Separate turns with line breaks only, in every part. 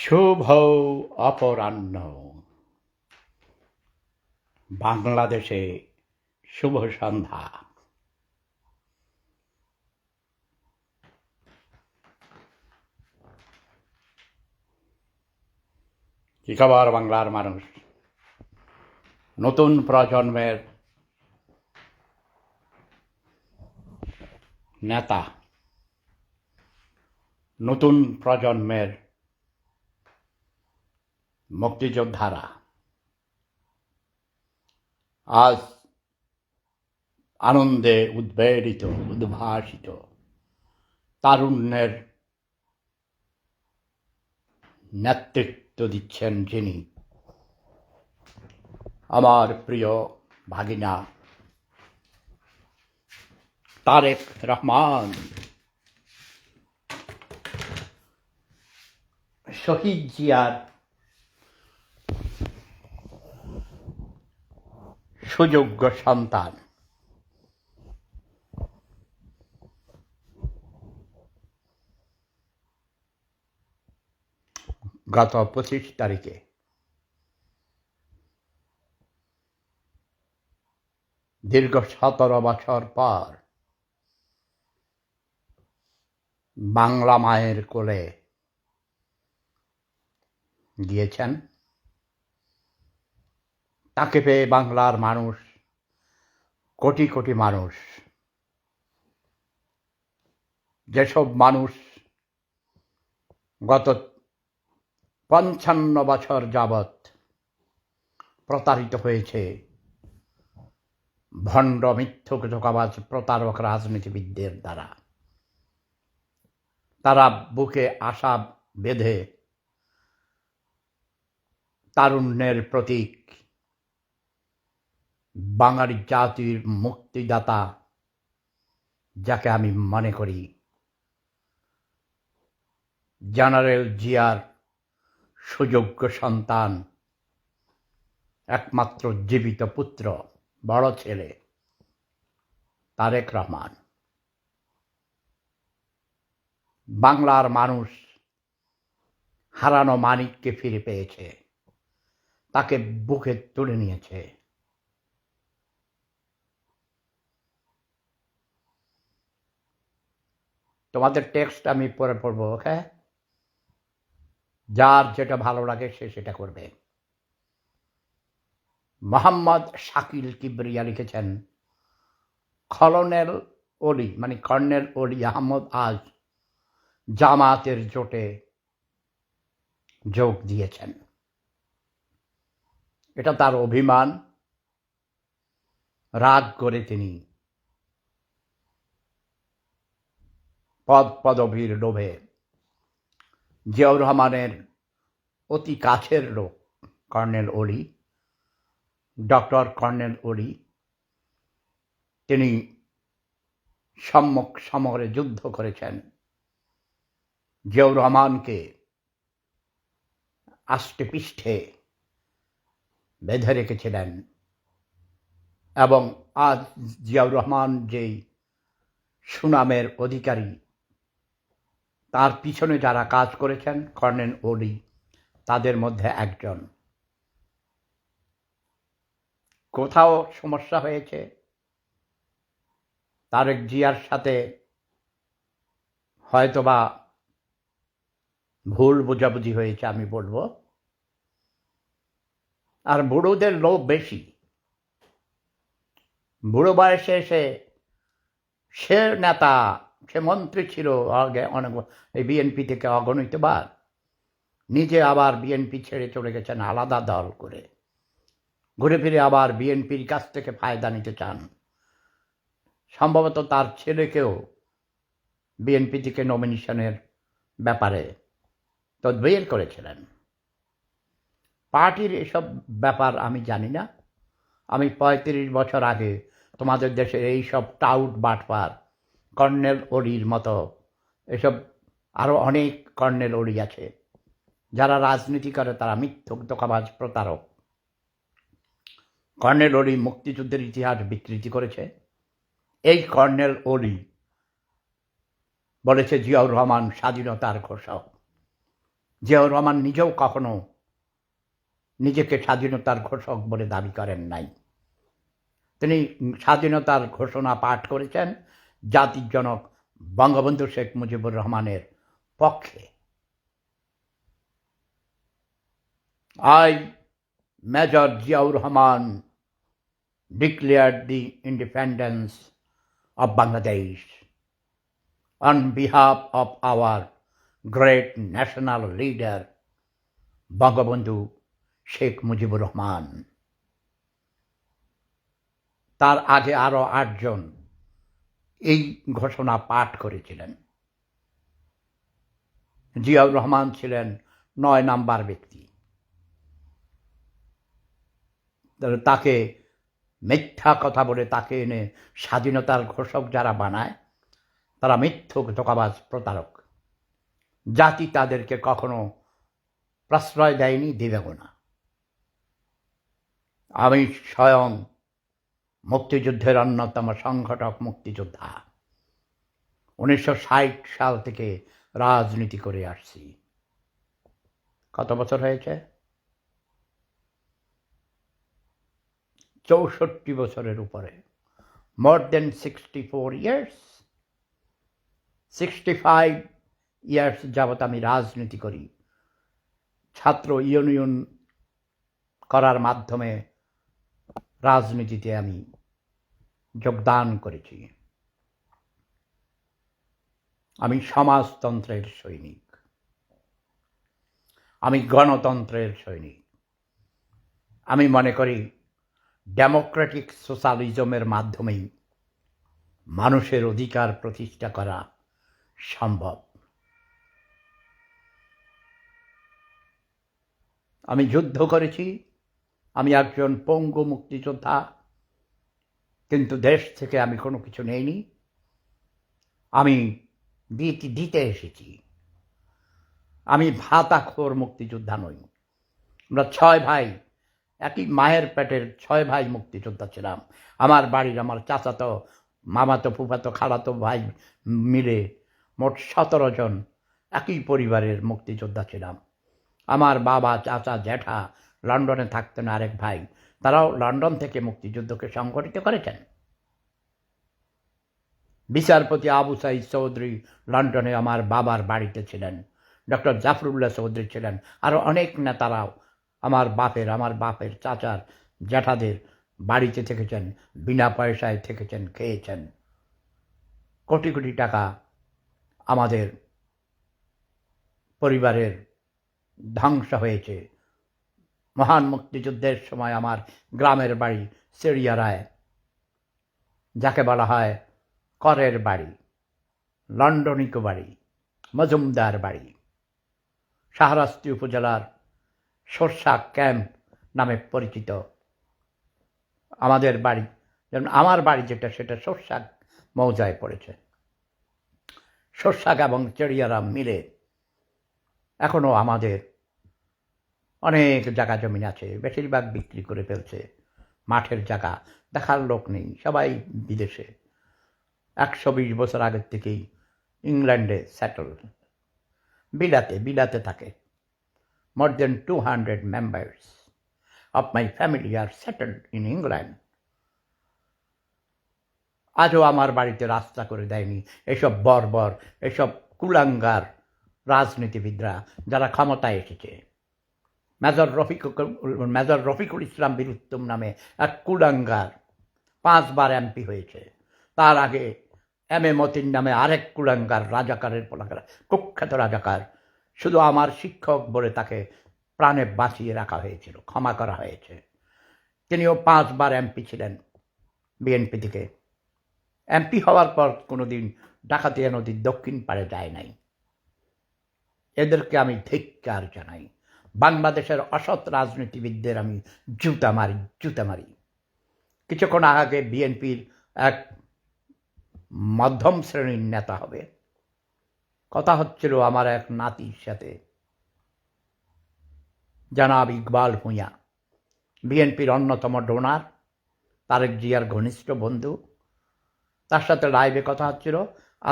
শুভ অপরাহ্ন। বাংলাদেশে শুভ সন্ধ্যা। কি খবর বাংলার মানুষ? নতুন প্রজন্মের নেতা, নতুন প্রজন্মের মুক্তিযোদ্ধারা আজ আনন্দে উদ্বেলিত, উদ্ভাসিত। তারুণ্যের নেতৃত্ব দিচ্ছেন যিনি, আমার প্রিয় ভাগিনা তারেক রহমান। শহীদ জিয়ার সুযোগ্য সন্তান। গত 25 তারিখে দীর্ঘ 17 বছর পর বাংলা মায়ের কোলে গিয়েছেন। তাকে পেয়ে বাংলার মানুষ, কোটি কোটি মানুষ, যেসব মানুষ গত 55 বছর যাবৎ প্রতারিত হয়েছে ভণ্ড মিথ্যুক ধোঁকাবাজ প্রতারক রাজনীতিবিদদের দ্বারা, তারা বুকে আশা বেঁধে তারুণ্যের প্রতীক, বাঙালি জাতির মুক্তিদাতা যাকে আমি মনে করি জেনারেল জিয়ার সুযোগ্য সন্তান, একমাত্র জীবিত পুত্র, বড় ছেলে তারেক রহমান। বাংলার মানুষ হারানো মানিককে ফিরে পেয়েছে, তাকে বুকে তুলে নিয়েছে। তোমাদের টেক্সট আমি পরে পড়বো, ওকে? যার যেটা ভালো লাগে সে সেটা করবে। মোহাম্মদ শাকিল কিবরিয়া লিখেছেন, কর্নেল অলি মানে কর্নেল অলি আহমদ আজ জামাতের জোটে যোগ দিয়েছেন। এটা তার অভিমান, রাগ করে তিনি পদ পদবীর লোভে জিয়াউর রহমানের অতি কাছের লোক কর্নেল অলি, ডক্টর কর্নেল অলি, তিনি সম্মুখ সমরে যুদ্ধ করেছেন, জিয়াউর রহমানকে আষ্টে পৃষ্ঠে বেঁধে রেখেছিলেন। এবং আজ জিয়াউর রহমান যেই সুনামের অধিকারী, তার পিছনে যারা কাজ করেছেন কর্নেল অলি তাদের মধ্যে একজন। কোথাও সমস্যা হয়েছে, তারেক জিয়ার সাথে হয়তোবা ভুল বোঝাবুঝি হয়েছে আমি বলবো। আর বুড়োদের লোভ বেশি। বুড়ো বয়সে সে নেতা, সে মন্ত্রী ছিল আগে অনেক, এই বিএনপি থেকে অগণিতবার, নিজে আবার বিএনপি ছেড়ে চলে গেছেন আলাদা দল করে, ঘুরে ফিরে আবার বিএনপির কাছ থেকে ফায়দা নিতে চান। সম্ভবত তার ছেলেকেও বিএনপি থেকে নমিনেশনের ব্যাপারে তদবির করেছিলেন। পার্টির এসব ব্যাপার আমি জানি না। আমি 35 বছর আগে তোমাদের দেশে এইসব টাউট বাটপার কর্নেল অলির মতো এসব আরও অনেক কর্নেল অলি আছে যারা রাজনীতি করে, তারা মিথ্যুক ধোঁকাবাজ প্রতারক। কর্নেল অলি মুক্তিযুদ্ধের ইতিহাস বিকৃতি করেছে। এই কর্নেল অলি বলেছে জিয়াউর রহমান স্বাধীনতার ঘোষক। জিয়াউর রহমান নিজেও কখনো নিজেকে স্বাধীনতার ঘোষক বলে দাবি করেন নাই। তিনি স্বাধীনতার ঘোষণা পাঠ করেছেন জাতির জনক বঙ্গবন্ধু শেখ মুজিবুর রহমানের পক্ষে। I, Major Ziaur Rahman, declared the independence of Bangladesh on behalf of our great national leader, Bangabandhu Sheikh Mujibur Rahman. তার আগে আরো 8 জন এই ঘোষণা পাঠ করেছিলেন। জিয়াউর রহমান ছিলেন 9 নাম্বার ব্যক্তি। তাকে মিথ্যা কথা বলে তাকে এনে স্বাধীনতার ঘোষক যারা বানায় তারা মিথ্যুক, ধোঁকাবাজ, প্রতারক। জাতি তাদেরকে কখনো প্রশ্রয় দেয়নি, দেবেও না। আমি স্বয়ং মুক্তিযুদ্ধের অন্যতম সংগঠক মুক্তিযোদ্ধা। 1960 সাল থেকে রাজনীতি করে আসছি। কত বছর হয়েছে? 64 বছরের উপরে। মোর দেন 64 ইয়ার্স। 65 ইয়ার্স যাবৎ আমি রাজনীতি করি। ছাত্র ইউনিয়ন করার মাধ্যমে রাজনীতিতে আমি যোগদান করেছি। আমি সমাজতন্ত্রের সৈনিক, আমি গণতন্ত্রের সৈনিক। আমি মনে করি ডেমোক্রেটিক সোশ্যালিজমের মাধ্যমেই মানুষের অধিকার প্রতিষ্ঠা করা সম্ভব। আমি যুদ্ধ করেছি, আমি একজন পঙ্গু মুক্তিযোদ্ধা, কিন্তু দেশ থেকে আমি কোনো কিছু নেইনি। আমি দিতে এসেছি। আমি ভাতাখোর মুক্তিযোদ্ধা নই। আমরা 6 ভাই, একই মায়ের পেটের 6 ভাই মুক্তিযোদ্ধা ছিলাম। আমার বাড়ির আমার চাচাতো, মামাতো, ফুফাতো, খালাতো ভাই মিলে মোট 17 জন একই পরিবারের মুক্তিযোদ্ধা ছিলাম। আমার বাবা, চাচা, জ্যাঠা লন্ডনে থাকতেন, আরেক ভাই, তারাও লন্ডন থেকে মুক্তিযুদ্ধকে সংগঠিত করেছেন। বিচারপতি আবু সাইদ চৌধুরী লন্ডনে আমার বাবার বাড়িতে ছিলেন। ডক্টর জাফরুল্লাহ চৌধুরী ছিলেন। আরও অনেক নেতারাও আমার বাপের চাচার, জ্যাঠাদের বাড়িতে থেকেছেন, বিনা পয়সায় থেকেছেন, খেয়েছেন। কোটি কোটি টাকা আমাদের পরিবারের ধ্বংস হয়েছে। মহান মুক্তিযুদ্ধের সময় আমার গ্রামের বাড়ি চেরিয়ারায়, যাকে বলা হয় করের বাড়ি, লন্ডনিক বাড়ি, মজুমদার বাড়ি, শাহরাস্তি উপজেলার সরষা ক্যাম্প নামে পরিচিত আমাদের বাড়ি। যেমন আমার বাড়ি যেটা, সেটা সরষাক মৌজায় পড়েছে। সরষাক এবং চেরিয়ারা মিলে এখনও আমাদের অনেক জায়গা জমিন আছে, বেশিরভাগ বিক্রি করে ফেলছে। মাঠের জায়গা দেখার লোক নেই, সবাই বিদেশে। 120 বছর আগের থেকেই ইংল্যান্ডে সেটল, বিলাতে থাকে। More than 200 members of my family are settled in England. আজও আমার বাড়িতে রাস্তা করে দেয়নি এসব বর্বর, এসব কুলাঙ্গার রাজনীতিবিদরা যারা ক্ষমতায় এসেছে। মেজর রফিকুল ইসলাম বীরুত্তম নামে এক কুলাঙ্গার 5 বার এমপি হয়েছে। তার আগে এম.এ. মতিন নামে আরেক কুলাঙ্গার, রাজাকারের পোলাকার, কুখ্যাত রাজাকার। শুধু আমার শিক্ষক বলে তাকে প্রাণে বাঁচিয়ে রাখা হয়েছিল, ক্ষমা করা হয়েছে। তিনিও 5 বার এমপি ছিলেন বিএনপি থেকে। এমপি হওয়ার পর কোনোদিন ডাকাতিয়া নদীর দক্ষিণ পাড়ে যায় নাই। এদেরকে আমি ধিক্কার জানাই। বাংলাদেশের অসৎ রাজনীতিবিদদের আমি জুতা মারি। কিছুক্ষণ আগে বিএনপির এক মধ্যম শ্রেণীর নেতা হবে, কথা হচ্ছিল আমার এক নাতির সাথে, জনাব ইকবাল ভূঁইয়া, বিএনপির অন্যতম ডোনার, তারেক জিয়ার ঘনিষ্ঠ বন্ধু। তার সাথে লাইভে কথা হচ্ছিল।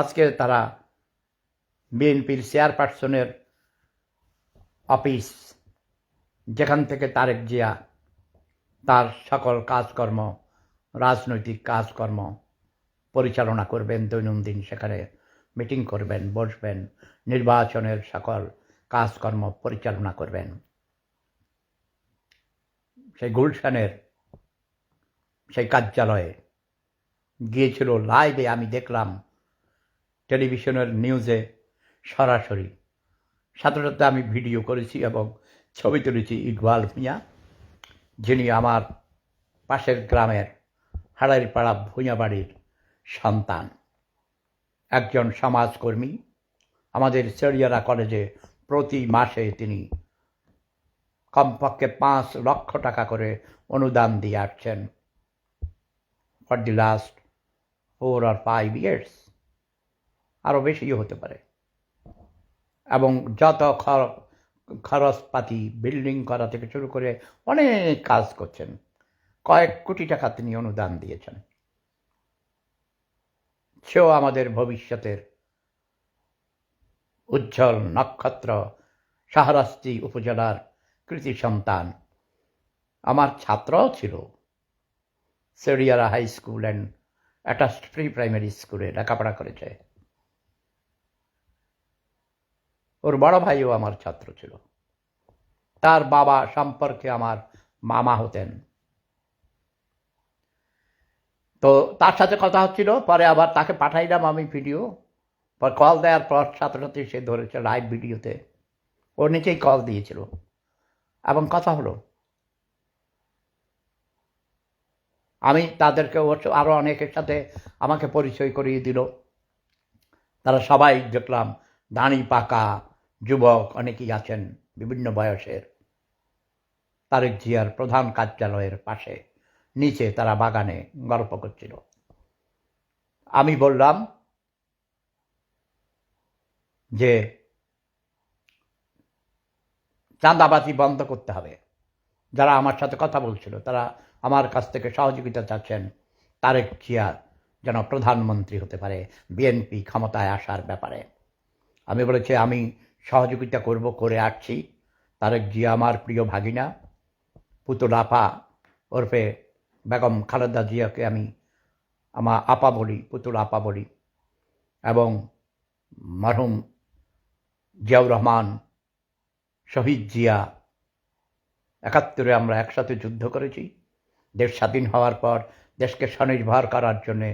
আজকে তারা বিএনপির চেয়ারপারসনের অফিস, যেখান থেকে তারেক জিয়া তার সকল কাজকর্ম, রাজনৈতিক কাজকর্ম পরিচালনা করবেন, দৈনন্দিন সেখানে মিটিং করবেন, বসবেন, নির্বাচনের সকল কাজকর্ম পরিচালনা করবেন। সেই গুলশানের সেই কার্যালয়ে গিয়েছিল লাইভে, আমি দেখলাম টেলিভিশনের নিউজে সরাসরি। সাথে সাথে আমি ভিডিও করেছি এবং ছবি তুলেছি। ইকবাল ভূঁইয়া, যিনি আমার পাশের গ্রামের হাড়াইপাড়া ভূঁইয়া বাড়ির সন্তান, একজন সমাজকর্মী। আমাদের চেরিয়ারা কলেজে প্রতি মাসে তিনি কমপক্ষে 5 লক্ষ টাকা করে অনুদান দিয়ে আসছেন for the last 4 or 5 years, আরও বেশিও হতে পারে। এবং যত খরচপাতি, বিল্ডিং করা থেকে শুরু করে অনেক কাজ করছেন। কয়েক কোটি টাকা তিনি অনুদান দিয়েছেন। সেও আমাদের ভবিষ্যতের উজ্জ্বল নক্ষত্র, শাহরাস্তি উপজেলার কৃতি সন্তান। আমার ছাত্রও ছিল সেরিয়ারা high school and attached pre primary স্কুলে লেখাপড়া করেছে। ওর বড় ভাইও আমার ছাত্র ছিল। তার বাবা সম্পর্কে আমার মামা হতেন। তো তার সাথে কথা হচ্ছিল, পরে আবার তাকে পাঠাইলাম আমি ভিডিও। পর কল দেওয়ার পর সাথে সাথে সে ধরেছে লাইভ ভিডিওতে, ওর নিচেই কল দিয়েছিল এবং কথা হলো। আমি তাদেরকে আরও অনেকের সাথে আমাকে পরিচয় করিয়ে দিল। তারা সবাই দেখলাম দাড়ি পাকা যুবক, অনেকেই আছেন বিভিন্ন বয়সের। তারেক জিয়ার প্রধান কার্যালয়ের পাশে নিচে তারা বাগানে গল্প করছিল। আমি বললাম যে চাঁদাবাজি বন্ধ করতে হবে। যারা আমার সাথে কথা বলছিল তারা আমার কাছ থেকে সহযোগিতা চাচ্ছেন তারেক জিয়া যেন প্রধানমন্ত্রী হতে পারে, বিএনপি ক্ষমতায় আসার ব্যাপারে। আমি বলেছি আমি সহযোগিতা করব, করে আসছি। তারেক জিয়া আমার প্রিয় ভাগিনা, পুতুল আপা ওরফে বেগম খালেদা জিয়াকে আমি আমার আপা বলি, পুতুল আপা বলি। এবং মরহুম জিয়াউর রহমান, শহীদ জিয়া, 71-এ আমরা একসাথে যুদ্ধ করেছি। দেশ স্বাধীন হওয়ার পর দেশকে স্বনির্ভর করার জন্যে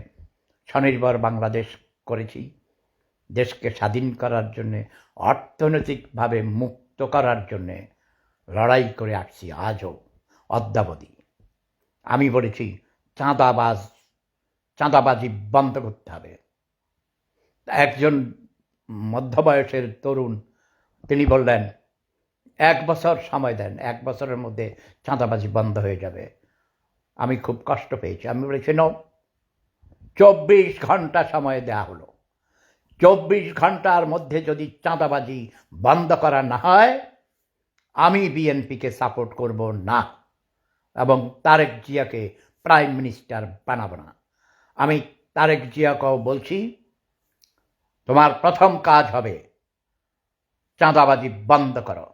স্বনির্ভর বাংলাদেশ করেছি। দেশকে স্বাধীন করার জন্যে, অর্থনৈতিকভাবে মুক্ত করার জন্যে লড়াই করে আসছি আজও অদ্যাবধি। আমি বলেছি চাঁদাবাজি বন্ধ করতে হবে। একজন মধ্যবয়সের তরুণ তিনি বললেন 1 বছর সময় দেন, 1 বছরের মধ্যে চাঁদাবাজি বন্ধ হয়ে যাবে। আমি খুব কষ্ট পেয়েছি। আমি বলেছি নো, 24 ঘন্টা সময় দেওয়া হলো। 24 ঘন্টার মধ্যে যদি চাঁদাবাজি বন্ধ করা না হয় আমি বিএনপিকে সাপোর্ট করব না এবং তারেক জিয়াকে প্রাইম মিনিস্টার বানাবো না। আমি তারেক জিয়াকেও বলছি তোমার প্রথম কাজ হবে চাঁদাবাজি বন্ধ করো।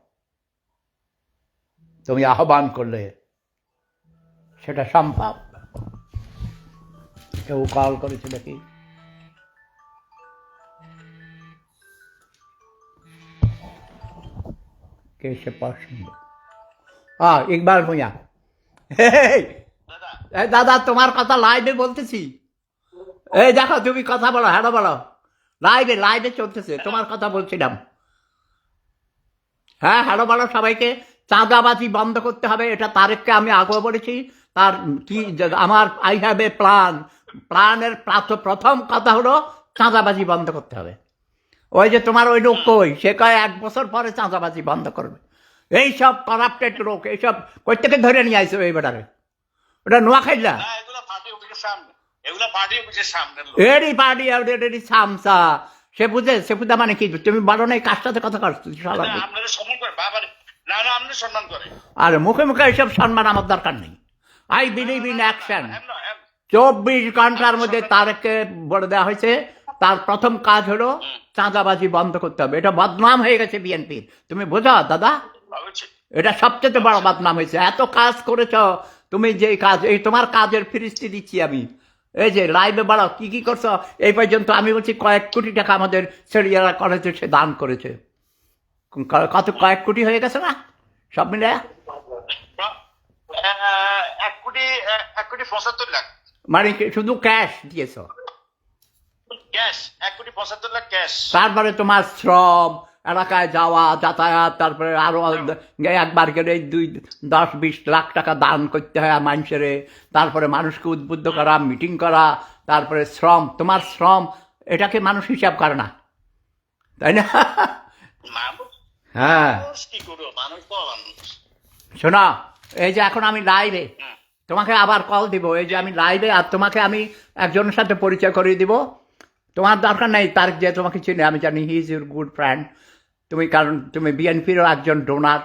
তুমি আহ্বান করলে সেটা সম্ভব। কেউ কল করেছে নাকি? কে সে পছন্দ? ইকবাল ভূঁইয়া। দাদা তোমার কথা লাইভে বলতেছি। এই দেখো তুমি কথা বলো, হ্যালো বলো। লাইভে চলতেছে, তোমার কথা বলছিলাম। হ্যাঁ, হ্যালো বলো সবাইকে। চাঁদাবাজি বন্ধ করতে হবে, এটা তারেককে আমি আগেও বলেছি। তার কি আমার আই হ্যাভ এ প্ল্যানের প্রথম কথা হলো চাঁদাবাজি বন্ধ করতে হবে। ওই যে তোমার ওই লোক কই, সে কয় 1 বছর পরে চাঁদাবাজি বন্ধ করবে। এইসব কারাপ্টেড লোক, এইসব কই থেকে ধরে নিয়ে আইসো এই বেটারে? ওটা নোয়াখাইলা এরই পার্টি এরই সামসা। সে বুঝে মানে কি? তুমি বলো না কার সাথে কথা করছো? আর মুখে মুখে এইসব সম্মান আমার দরকার নেই। I believe in action. 24 ঘন্টার মধ্যে তারেককে বলে দেওয়া হয়েছে তার প্রথম কাজ হলো চাঁদাবাজি বন্ধ করতে হবে। এটা বদনাম হয়ে গেছে বিএনপির, তুমি বোঝো দাদা? এটা সবচেয়ে বড় বদনাম হয়েছে। এত কাজ করেছ তুমি, যে কাজ, এই তোমার কাজের ফিরিস্তি দিচ্ছি আমি। এই যে লাইভে বাড়াও কি কি করছো এই পর্যন্ত, আমি বলছি কয়েক কোটি টাকা আমাদের ছেড়িয়ারা করেছে, সে দান করেছে। কত কয়েক কোটি হয়ে গেছে না সব মিলে?
1,75,00,000
মানে শুধু ক্যাশ দিয়েছ?
Cash, 1,75,00,000 cash.
তারপরে তোমার শ্রম, এলাকায় যাওয়া, যাতায়াত, তারপরে আরো একবার গেলে 10-20 লাখ টাকা দান করতে হয় মানুষের, তারপরে মানুষকে উদ্বুদ্ধ করা, মিটিং করা, তারপরে শ্রম, তোমার শ্রম, এটাকে মানুষ হিসাব করে না, তাই না? হ্যাঁ,
কি করবো, মানুষ তো মানুষ।
শোনো, এই যে এখন আমি লাইভে তোমাকে আবার কল দিব, এই যে আমি লাইভে, আর তোমাকে আমি একজনের সাথে পরিচয় করিয়ে দিব। তোমার দরকার নেই তার, যে তোমাকে চিনে, আমি জানি he is your good friend. তুমি, কারণ তুমি বিএনপিরও একজন ডোনার,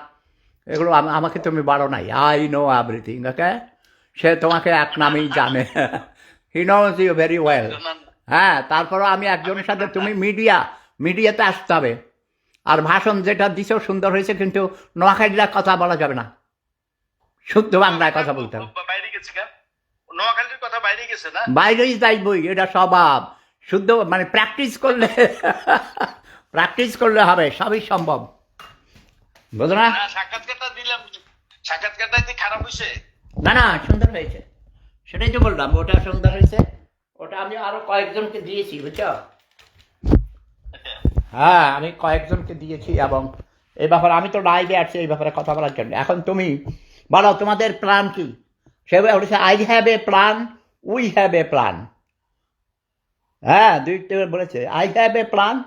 এগুলো আমাকে তুমি বাড়ো নাই। I know everything, okay? সে তোমাকে এক নামেই জানে, he knows you very well. হ্যাঁ, তারপরও আমি একজনের সাথে, তুমি মিডিয়াতে আসতে হবে। আর ভাষণ যেটা দিছো সুন্দর হয়েছে, কিন্তু নোয়াখালীর কথা বলা যাবে না, শুদ্ধ বাংলায় কথা বলতে হবে।
বাইরে গেছে কেন? নোয়াখালীর কথা বাইরে গেছে না?
বাইরেই যাইবই, এটা স্বভাব। শুদ্ধ মানে প্র্যাকটিস করলে হবে, সবই সম্ভব, বুঝো না?
সাক্ষাৎকারটা দিলাম, সাক্ষাৎকারটা কি খারাপ হয়েছে?
না, সুন্দর হয়েছে, সেটাই তো বললাম, ওটা সুন্দর হয়েছে। ওটা আমি আরো কয়েকজনকে দিয়েছি, বুঝছো? হ্যাঁ, আমি কয়েকজনকে দিয়েছি, এবং এই ব্যাপারে আমি তো লাইভে আসছি এই ব্যাপারে কথা বলার জন্য। এখন তুমি বলো তোমাদের প্ল্যান কি? সে বলেছে I have a plan, we have a plan. হ্যাঁ, দুইটা বলেছে আই হ্যাভ এ প্ল্যান।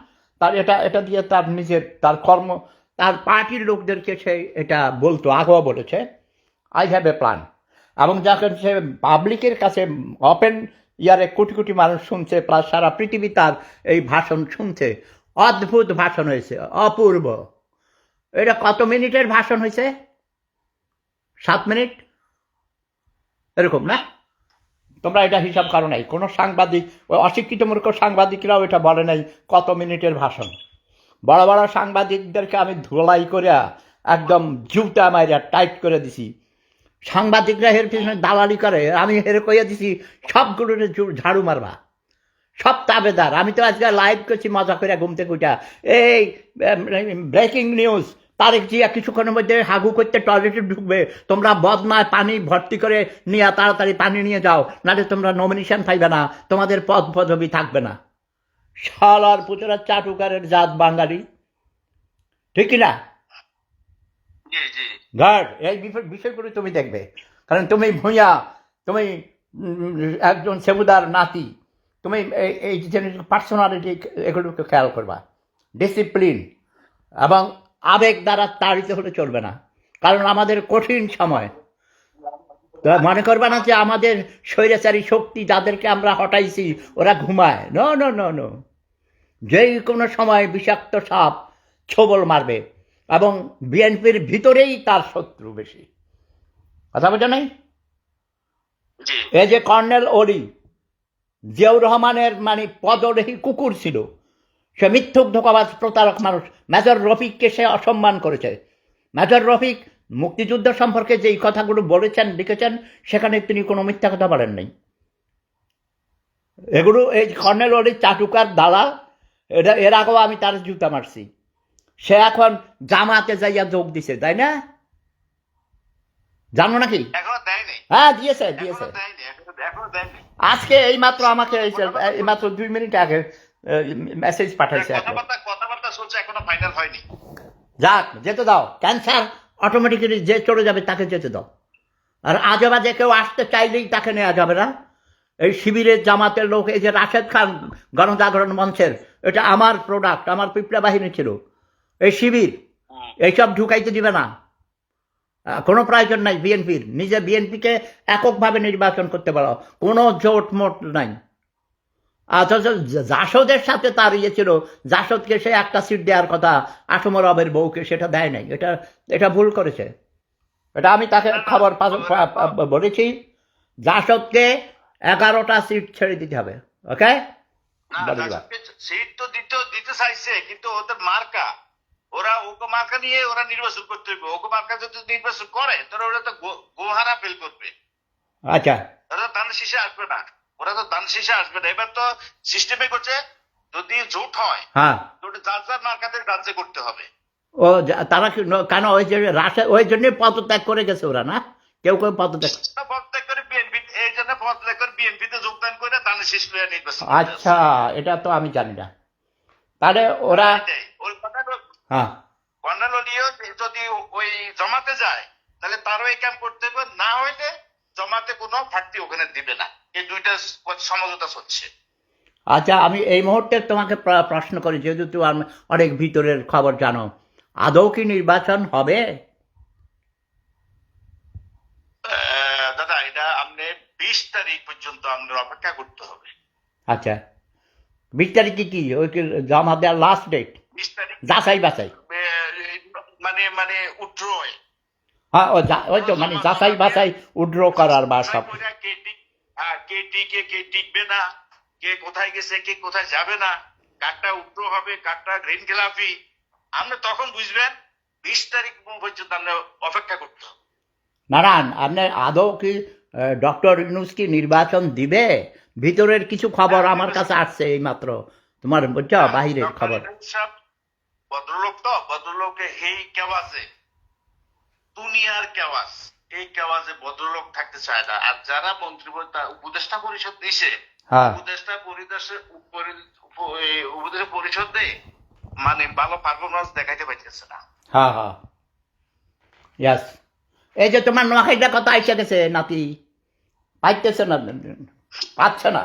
তার এটা দিয়ে তার নিজের, তার কর্ম, তার পার্টির লোকদেরকে সে এটা বলতো, আগেও বলেছে আই হ্যাভ এ প্ল্যান। এবং যখন সে পাবলিকের কাছে ওপেন ইয়ারে কোটি কোটি মানুষ শুনছে, প্লাস সারা পৃথিবী তার এই ভাষণ শুনছে, অদ্ভুত ভাষণ হয়েছে, অপূর্ব। এটা কত মিনিটের ভাষণ হয়েছে? 7 মিনিট এরকম না? তোমরা এটা হিসাব করো নাই, কোনো সাংবাদিক, ওই অশিক্ষিত মূর্খ সাংবাদিকরাও এটা বলে নাই কত মিনিটের ভাষণ। বড় বড় সাংবাদিকদেরকে আমি ধুলাই করে একদম জুতা মাইরা টাইট করে দিছি। সাংবাদিকরা এর পিছনে দালালি করে, আমি হেরে কইয়া দিছি সবগুলো ঝাড়ু মারবা, সব তাবেদার। আমি তো আজকে লাইভ করছি মজা করে ঘুম থেকে উঠা, এই ব্রেকিং নিউজ, তারেক জিয়া কিছুক্ষণের মধ্যে হাগু করতে টয়লেটে ঢুকবে, তোমরা বদনায় পানি ভর্তি করে নিয়ে তাড়াতাড়ি পানি নিয়ে যাও, নাহলে তোমরা নমিনেশন পাইবে না, তোমাদের পদবি থাকবে না। শালার পুতরা চাটুকারের জাত বাঙালি, ঠিক কিনা? গার্ড, এই বিষয়গুলো তুমি দেখবে, কারণ তুমি ভূঁইয়া, তুমি একজন সেবুদার নাতি, তুমি এই জিনিস পার্সোনালিটি এগুলোকে খেয়াল করবা। ডিসিপ্লিন এবং আবেগ দ্বারা তাড়িত হলে চলবে না, কারণ আমাদের কঠিন সময়। মনে করবা না যে আমাদের স্বৈরাচারী শক্তি যাদেরকে আমরা হটাইছি ওরা ঘুমায়। নো নো নো নো, যে কোনো সময় বিষাক্ত সাপ ছোবল মারবে, এবং বিএনপির ভিতরেই তার শত্রু বেশি। কথা বোঝা নাই? এই যে কর্নেল ওলি, জিয়াউর রহমানের মানে পদরেহী কুকুর ছিল, সে মিথ্যুক ধোঁকাবাজ প্রতারক মানুষ। মেজর রফিককে সে অসম্মান করেছে। মেজর রফিক মুক্তিযুদ্ধ সম্পর্কে যেই কথাগুলো বলেছেন, লিখেছেন, সেখানে তিনি কোনো মিথ্যা কথা বলেন নাই। এগুলো এই কর্নেল ওলি চাটুকার দালাল, এটা এর আগেও আমি তার জুতা মারছি। সে এখন জামাতে যাইয়া যোগ দিছে, তাই না? জানো নাকি? হ্যাঁ, দিয়েছে। আজকে এই মাত্র আমাকে এই মাত্র 2 মিনিট আগে মেসেজ পাঠাইছে। যাক, যেতে দাও। ক্যান্সার অটোমেটিক্যালি যে চলে যাবে তাকে যেতে দাও। আর আজেবাজে কেউ আসতে চাইলেই তাকে নেওয়া যাবে না। এই শিবিরের জামাতের লোক, এই যে রাশেদ খান গণজাগরণ মঞ্চের, এটা আমার প্রোডাক্ট, আমার পিপলা বাহিনী ছিল। এই শিবির এইসব ঢুকাইতে দিবে না, কোনো প্রয়োজন নাই বিএনপির। নিজে বিএনপিকে এককভাবে নির্বাচন করতে পারো, কোনো জোট মোট নাই। অথচ জাসদের সাথে তার ইয়ে ছিল, জাসদকে সে একটা সিট দেওয়ার কথা, আসমর রবের বউকে, সেটা দেয় নাই। এটা ভুল করেছে। এটা আমি তাকে খবর বলেছি, জাসদকে 11টা সিট ছেড়ে দিতে হবে। ওকে,
না,
বডিগার্ড।
জাসদকে সিট তো দিতে চাইছে, কিন্তু ওদের মার্কা, ওরা ওকে মার্কা নিয়ে ওরা নির্বাচন করতে হইবে। ওকে মার্কা যদি নির্বাচন করে তাহলে ওরা তো গোহারা ফেল করবে,
আচ্ছা
ওরা তো ধান শীষে আসবে না, ওরা তো ধান শীষে আসবে না। এবার তো সিস্টেমে করছে, যদি জোট হয়
হ্যাঁ।
তো ওটা যার যার মার্কাতে রাজ্যে করতে হবে।
ও তারা কেন ওই যে রাশে ওই জন্যই পদত্যাগ করে গেছে ওরা, না কেউ কেউ পদত্যাগ।
পদত্যাগ করে বিএনপি, এই জন্য পদত্যাগ করে বিএনপিতে যোগদান করে ধান শীষ করে নির্বাচন করতে আছে।
আচ্ছা, এটা তো আমি জানি না। তাহলে ওরা
এটাই। ওই কথাটা
হ্যাঁ
কর্নেল অলিও যদি ওই জমাতে যায় তাহলে তারও এই কাম করতে হবে, না হইলে জমাতে কোনো প্রার্থী ওখানে দিবে না। এই দুইটা সমঝোতা চলছে।
আচ্ছা, আমি এই মুহূর্তে তোমাকে প্রশ্ন করি, যেহেতু তুমি অনেক ভিতরের খবর জানো, আদৌ কি নির্বাচন হবে?
দাদা, এটা আপনি 20 তারিখ পর্যন্ত আপনার অপেক্ষা করতে হবে।
আচ্ছা, 20 তারিখে কি ওই কি জমা দেওয়ার লাস্ট ডেট?
20 তারিখ
যাচাই বাছাই?
মানে মানে উড্রয়,
হ্যাঁ, ওই তো মানে যাচাই বাছাই উড্র করার বা সব।
কে টিকে কে টিকবে না, কে কোথায় গেছে কে কোথায় যাবে না, কারটা উড্র হবে কারটা গ্রিন খেলাফি, আপনি তখন বুঝবেন। 20 তারিখ পর্যন্ত আপনি অপেক্ষা করতে হবে।
নারায়ণ, আপনার আদৌ কি ডক্টর ইউনূস কি নির্বাচন দিবে? ভিতরের কিছু খবর আমার কাছে আসছে এই মাত্র, তোমার বুঝছো বাহিরের খবর।
ভদ্রলোক তো, ভদ্রলোকে এই কেওয়াজে দুনিয়ার কেওয়াজ, এই কেওয়াজে ভদ্রলোক থাকতে চায় না। আর যারা মন্ত্রী উপদেষ্টা পরিষদ দিছে,
হ্যাঁ
উপদেষ্টা পরিষদে মানে ভালো পারফরমেন্স দেখাইতে পারতেছে না।
হ্যাঁ হ্যাঁ, ইয়াস। এই যে তোমার নোয়াখাইটা কত আইসা গেছে নাতি, পাইতেছে না, পাচ্ছে না।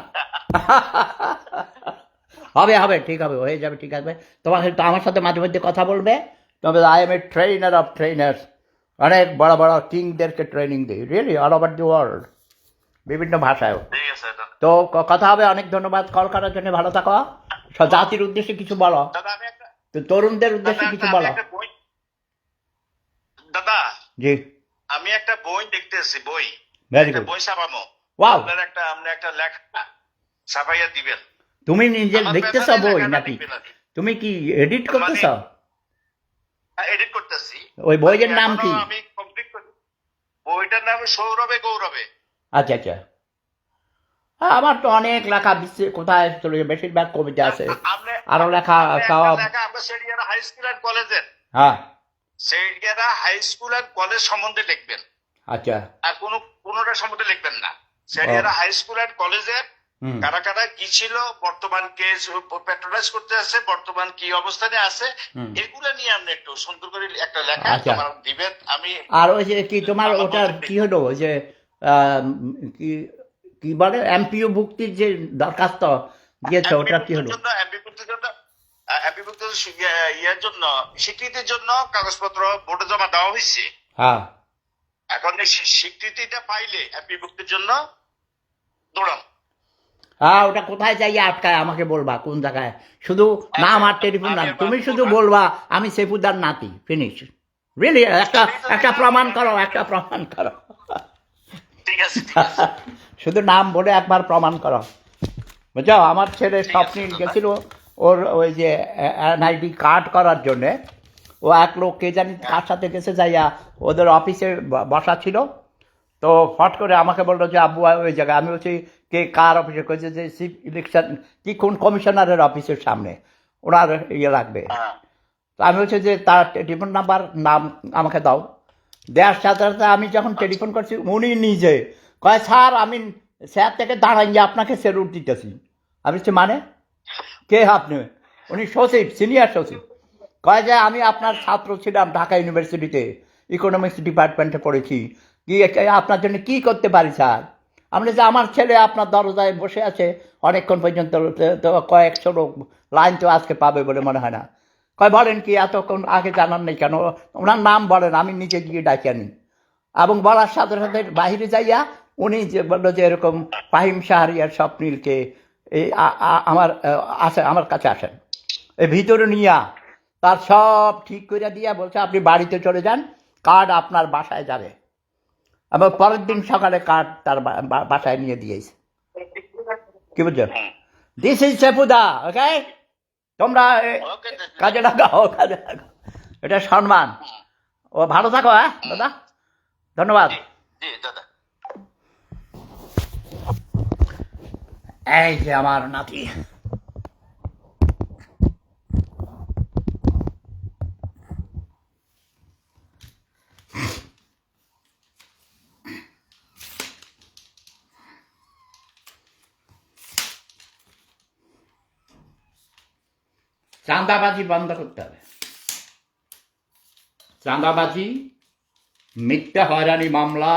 হবে হবে, ঠিক হবে, হয়ে যাবে, ঠিক আছে। তোমাকে তো আমার সাথে মাঝে মধ্যে কথা বলবে। তবে I M a trainer of trainers, অনেক বড় বড় কিংদেরকে ট্রেনিং দিই, really all over the world, বিভিন্ন ভাষায়।
ঠিক আছে
তো কথা হবে। অনেক ধন্যবাদ কল করার জন্য, ভালো থাকো। জাতির উদ্দেশ্যে কিছু বলো,
দাদা। আমি একটা
তো তরুণদের উদ্দেশ্যে কিছু বলো।
দাদা,
জি,
আমি একটা বই দেখতেছি, বই
ভেরি
একটা
গুড।
বই ছাপামো।
ওয়াও,
আপনি একটা লেখা ছাপাইয়া দিবেন।
তুমি নিজে
আমার
লিখতেছ
ব্যাপারে
বই
লেখাটা
নাকি?
লিখবেন আর কি।
তুমি কি এডিট করতেছ?
এডিট করতেছি।
ওই বইয়ের নাম কি?
আমি কমপ্লিট করি। বইটার নাম সৌরভে গৌরবে।
আচ্ছা আচ্ছা। আমার তো অনেক লেখা বিশ্বে কোথায় চলে গেছে, বেশিরভাগ কবিতা আছে, আরো লেখা সব।
আমরা সেডিয়ারা হাই স্কুল অ্যান্ড কলেজের,
হ্যাঁ,
সেডিয়ারা হাই স্কুল অ্যান্ড কলেজ সম্বন্ধে লিখবেন।
আচ্ছা।
আর কোনোটা সম্বন্ধে লিখবেন না। সেডিয়ারা হাই স্কুল অ্যান্ড কলেজের কারা কারা কি ছিল, বর্তমান কে প্যাট্রোনাইজ করতে আছে, বর্তমান কি অবস্থানে আছে, এগুলো নিয়ে আপনি একটু সুন্দর করে একটা লেখা দিবেন। আমি
আর ওই যে কি তোমার ওটার কি হলো, ওই যে কি কি বলে এমপিও ভুক্তির যে দরখাস্ত দিয়েছে, ওটা কি হলো?
ইয়ার জন্য স্বীকৃতির জন্য কাগজপত্র বোর্ডে জমা দেওয়া হয়েছে।
হ্যাঁ,
এখন স্বীকৃতিটা পাইলে বিভক্তির জন্য দৌড়াম।
হ্যাঁ, ওটা কোথায় যাইয়া আটকায় আমাকে বলবা, কোন জায়গায়। শুধু নাম আর টেলিফোন নাম, তুমি শুধু বলবা আমি সেফুদ্দার নাতি, ফিনিশ। রিয়েলি একটা প্রমাণ করো, একটা প্রমাণ করো।
ঠিক আছে
শুধু নাম বলে একবার প্রমাণ করো, বুঝছো। আমার ছেলে স্বপ্নিল গেছিল ওর ওই যে এনআইডি কার্ড করার জন্যে, ও এক লোক কে জানি কার সাথে গেছে, যাইয়া ওদের অফিসে বসা ছিল। তো ফট করে আমাকে বললো যে আব্বু ওই জায়গায়। আমি বলছি কে কার অফিসে? কয়েছে যে চিফ ইলেকশন কি কোন কমিশনারের অফিসের সামনে ওনার ইয়ে লাগবে। তো আমি বলছি যে তার টেলিফোন নাম আমাকে দাও। দেওয়ার সাথে সাথে আমি যখন টেলিফোন করছি, উনি নিজে কয় স্যার আমি স্যার থেকে দাঁড়াইয়া আপনাকে সেলুট দিতেছি। আমি বলছি মানে কে আপনি? উনি সচিব, সিনিয়র সচিব। কয় যে আমি আপনার ছাত্র ছিলাম ঢাকা ইউনিভার্সিটিতে, ইকোনমিক্স ডিপার্টমেন্টে পড়েছি, কি আপনার জন্য কি করতে পারি স্যার? আমি যে আমার ছেলে আপনার দরজায় বসে আছে অনেকক্ষণ পর্যন্ত, তো কয়েকশো লোক লাইন তো আজকে পাবে বলে মনে হয় না। কয় বলেন কি, এতক্ষণ আগে জানান নেই কেন? ওনার নাম বলেন, আমি নিজে গিয়ে ডাকি আনি। এবং বলার সাথে সাথে বাহিরে যাইয়া উনি যে বললো যে এরকম ফাহিম শাহরিয়ার স্বপ্নিলকে এই আমার কাছে আসেন, এই ভিতরে নিয়া তার সব ঠিক করে দিয়া বলছে আপনি বাড়িতে চলে যান, কার্ড আপনার বাসায় যাবে। এবং পরের দিন সকালে কার্ড তার বাসায় নিয়ে দিয়েছে। কি বুঝছো? দিস ইজ সেপুদা, ওকে? তোমরা
ওকে
কাজে লাগাও, কাজে লাগাও, এটা সম্মান। ও ভালো থাকো, হ্যাঁ দাদা, ধন্যবাদ।
জি জি দাদা।
এই যে আমার নাতি, চাঁদাবাজি বন্ধ করতে হবে। চাঁদাবাজি, মিথ্যা হয়রানি মামলা।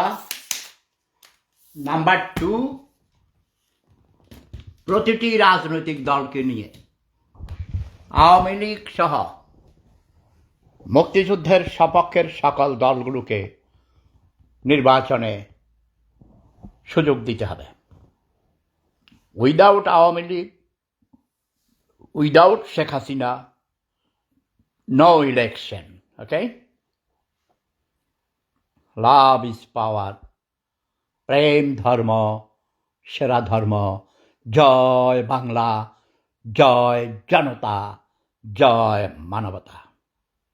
নাম্বার 2, প্রতিটি রাজনৈতিক দলকে নিয়ে, আওয়ামী লীগ সহ মুক্তিযুদ্ধের সপক্ষের সকল দলগুলোকে নির্বাচনে সুযোগ দিতে হবে। Without Awami League, without Sheikh Hasina, no election, okay? Love is power, প্রেম ধর্ম, সেরা ধর্ম। জয় বাংলা, জয় জনতা, জয় মানবতা।